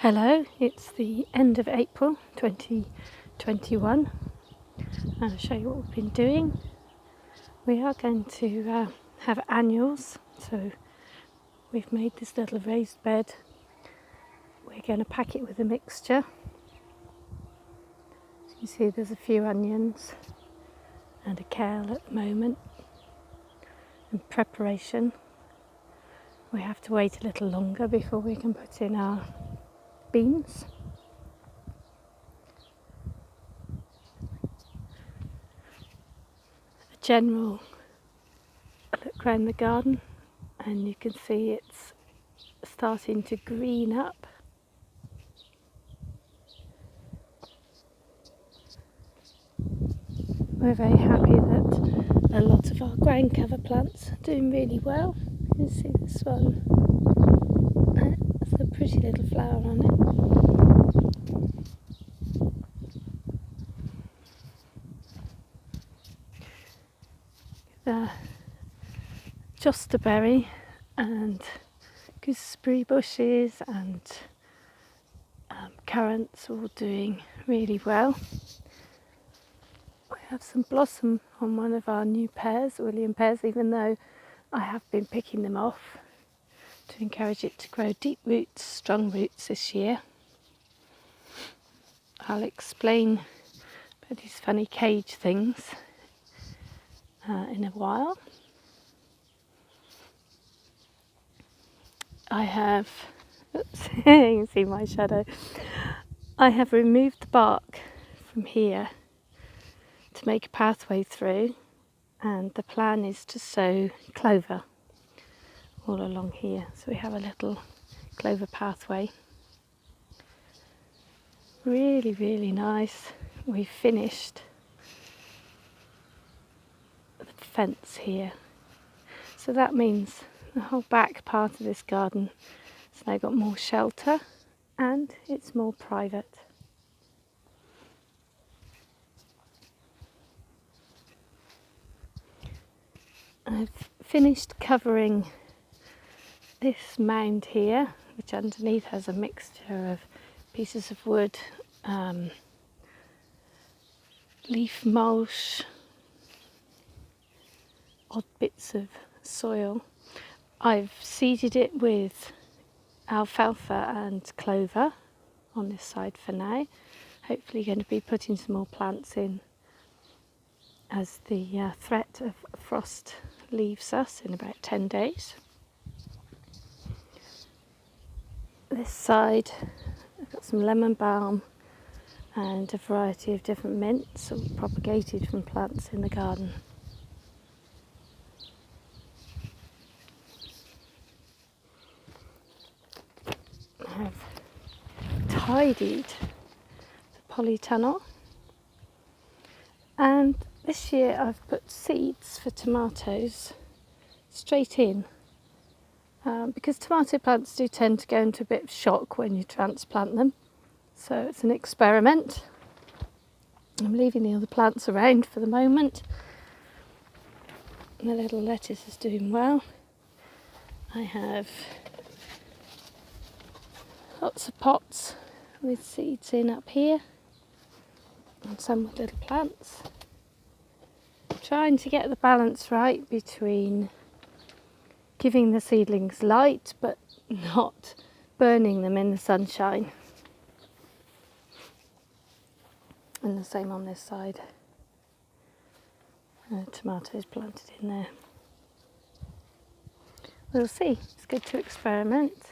Hello, it's the end of April 2021. I'll show you what we've been doing. We are going to have annuals, so we've made this little raised bed. We're going to pack it with a mixture. As you see, there's a few onions and a kale at the moment. In preparation, we have to wait a little longer before we can put in our beans. A general look around the garden, and you can see it's starting to green up. We're very happy that a lot of our ground cover plants are doing really well. You can see this one. There's a pretty little flower on it. The josterberry and gooseberry bushes and currants all doing really well. We have some blossom on one of our new pears, William pears, even though I have been picking them off to encourage it to grow deep roots, strong roots this year. I'll explain about these funny cage things in a while. I have, oops, you can see my shadow. I have removed the bark from here to make a pathway through, and the plan is to sow clover all along here. So we have a little clover pathway. Really, really nice. We finished the fence here. So that means the whole back part of this garden has now got more shelter and it's more private. I've finished covering this mound here, which underneath has a mixture of pieces of wood, leaf mulch, odd bits of soil. I've seeded it with alfalfa and clover on this side for now. Hopefully going to be putting some more plants in as the threat of frost leaves us in about 10 days. This side I've got some lemon balm and a variety of different mints all propagated from plants in the garden. I've tidied the polytunnel, and this year I've put seeds for tomatoes straight in because tomato plants do tend to go into a bit of shock when you transplant them, so it's an experiment. I'm leaving the other plants around for the moment. The little lettuce is doing well. I have lots of pots with seeds in up here and some with little plants. Trying to get the balance right between giving the seedlings light but not burning them in the sunshine. And the same on this side. Tomatoes planted in there. We'll see. It's good to experiment.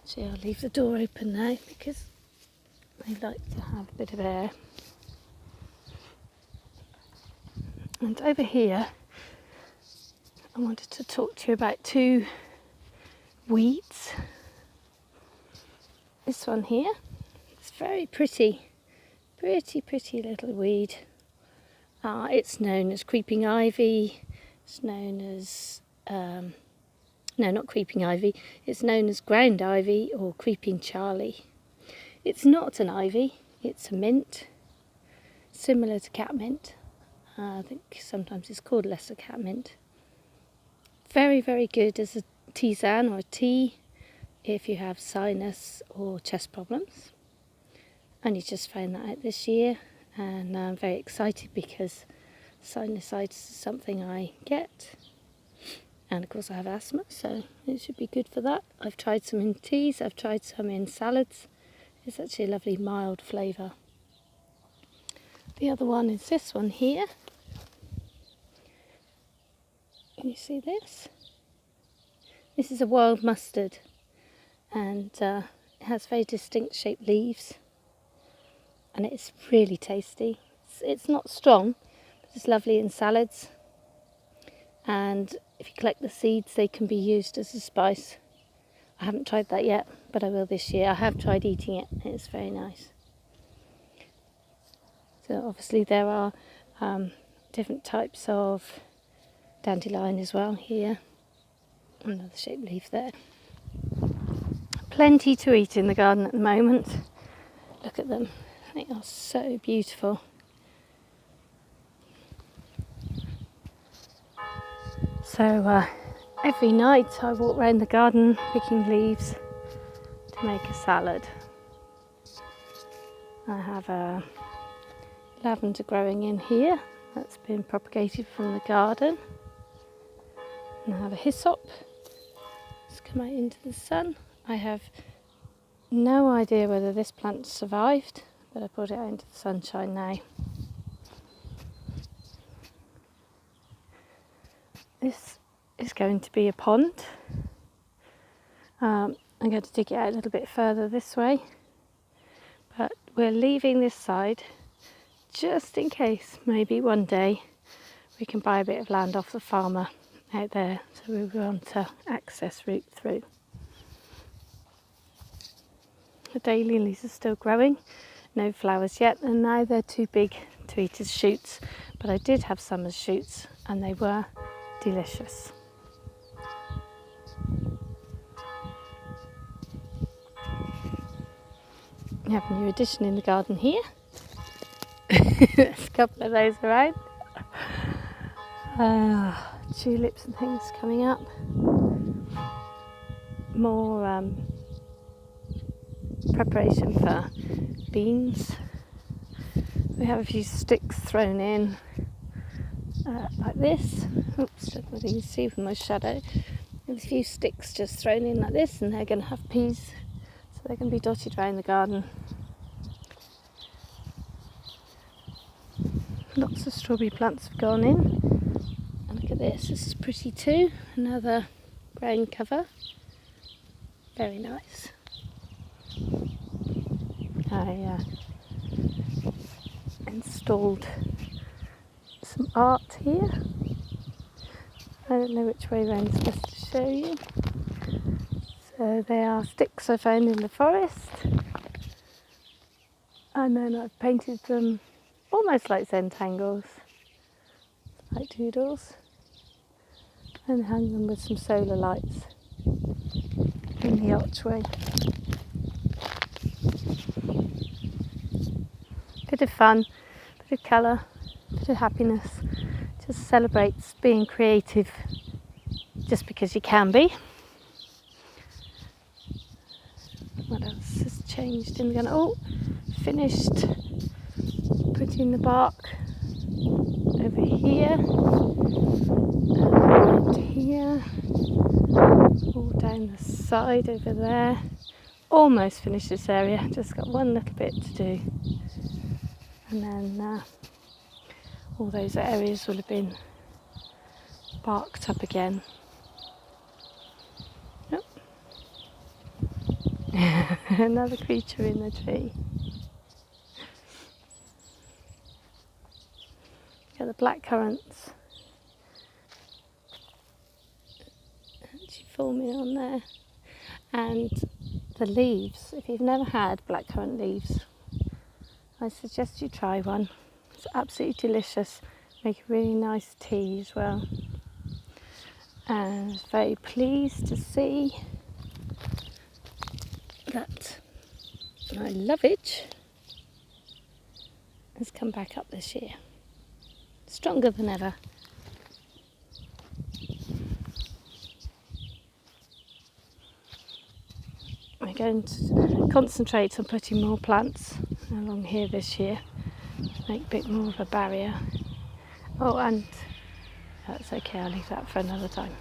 Actually, I'll leave the door open now because I like to have a bit of air. And over here, I wanted to talk to you about two weeds. This one here, it's very pretty little weed. It's known as creeping ivy. It's known as, no, not creeping ivy. It's known as ground ivy or creeping Charlie. It's not an ivy, it's a mint, similar to catmint. I think sometimes it's called lesser catmint. Very, very good as a tisane or a tea. if you have sinus or chest problems. Only just found that out this year, and I'm very excited because sinusitis is something I get, and of course I have asthma, so it should be good for that. I've tried some in teas, I've tried some in salads. It's actually a lovely mild flavour. The other one is this one here. Can you see this? This is a wild mustard, and it has very distinct shaped leaves, and it's really tasty. It's not strong, but it's lovely in salads, and if you collect the seeds they can be used as a spice. I haven't tried that yet, but I will this year. I have tried eating it, it's very nice. So obviously there are different types of dandelion as well here. Another shaped leaf there. Plenty to eat in the garden at the moment. Look at them, they are so beautiful. So every night I walk around the garden picking leaves to make a salad. I have a lavender growing in here that's been propagated from the garden. And I have a hyssop that's come out into the sun. I have no idea whether this plant survived, but I put it out into the sunshine now. This is going to be a pond. I'm going to dig it out a little bit further this way, but we're leaving this side just in case maybe one day we can buy a bit of land off the farmer out there, so we want to access route through. The daylilies are still growing, no flowers yet, and now they're too big to eat as shoots, but I did have some as shoots and they were delicious. We have a new addition in the garden here. There's a couple of those around. Tulips and things coming up. More preparation for beans. We have a few sticks thrown in like this. Oops, don't know whether you can see with my shadow. There's a few sticks just thrown in like this, and they're going to have peas, so they're going to be dotted around the garden. Lots of strawberry plants have gone in. And look at this, this is pretty too. Another ground cover. Very nice. I installed some art here. I don't know which way round is best to show you. So they are sticks I found in the forest. And then I've painted them almost like centangles, like doodles, and hung them with some solar lights in the archway. Bit of fun, bit of colour, bit of happiness. Just celebrates being creative just because you can be. What else has changed in the garden? Oh, finished putting the bark over here and here, all down the side over there. Almost finished this area, just got one little bit to do, and then all those areas will have been barked up again. Oh. Another creature in the tree. Got the black currants actually forming on there, and the leaves. If you've never had blackcurrant leaves, I suggest you try one. It's absolutely delicious. Make a really nice tea as well. And I was very pleased to see that my lovage has come back up this year. Stronger than ever. I'm going to concentrate on putting more plants along here this year, make a bit more of a barrier. Oh, and that's okay, I'll leave that for another time.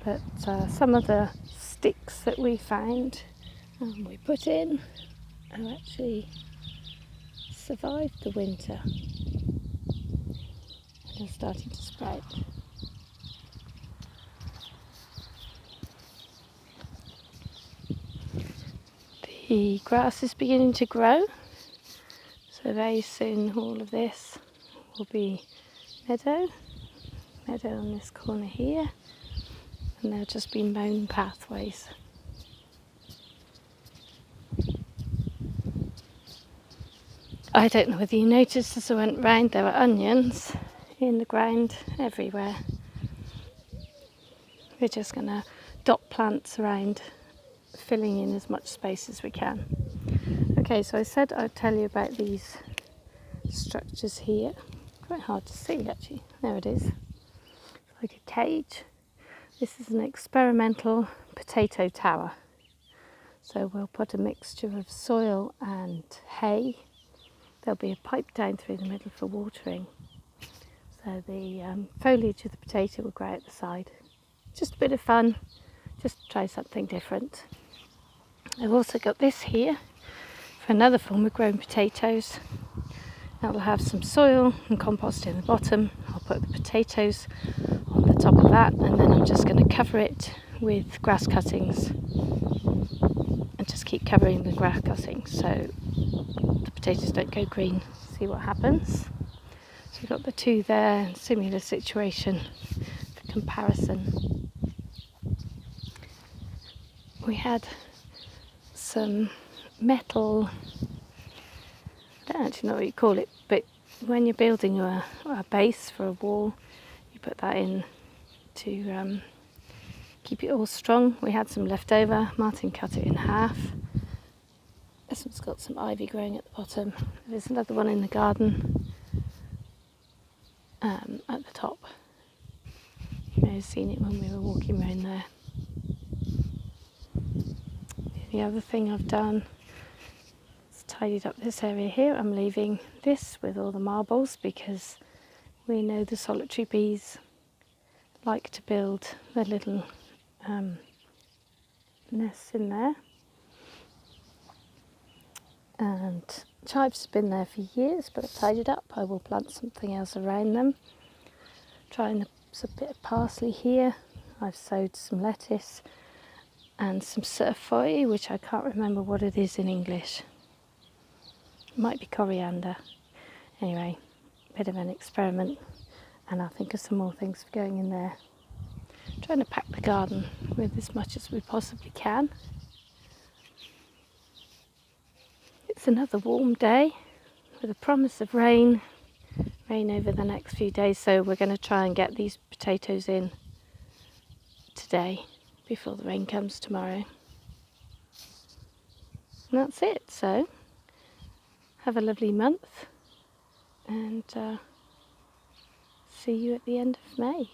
But some of the sticks that we found we put in have actually survived the winter and are starting to sprout. The grass is beginning to grow, so very soon all of this will be meadow on this corner here, and there'll just be mown pathways. I don't know whether you noticed as I went round, there were onions in the ground everywhere. We're just going to dot plants around, filling in as much space as we can. Okay, so I said I'd tell you about these structures here. Quite hard to see actually. There it is. It's like a cage. This is an experimental potato tower. So we'll put a mixture of soil and hay. There'll be a pipe down through the middle for watering. So the foliage of the potato will grow out the side. Just a bit of fun, just to try something different. I've also got this here for another form of growing potatoes. That will have some soil and compost in the bottom. I'll put the potatoes on the top of that, and then I'm just going to cover it with grass cuttings and just keep covering the grass cuttings so the potatoes don't go green. See what happens. So we've got the two there, similar situation for comparison. We had some metal, I don't actually know what you call it, but when you're building a base for a wall, you put that in to keep it all strong. We had some left over. Martin cut it in half. This one's got some ivy growing at the bottom. There's another one in the garden at the top. You may have seen it when we were walking around there. The other thing I've done is tidied up this area here. I'm leaving this with all the marbles because we know the solitary bees like to build their little nests in there. And chives have been there for years, but I've tidied up. I will plant something else around them. Trying a bit of parsley here. I've sowed some lettuce and some cerfoy, which I can't remember what it is in English. It might be coriander. Anyway, a bit of an experiment, and I'll think of some more things for going in there. Trying to pack the garden with as much as we possibly can. It's another warm day with a promise of rain over the next few days, so we're going to try and get these potatoes in today before the rain comes tomorrow. And that's it, so have a lovely month and see you at the end of May.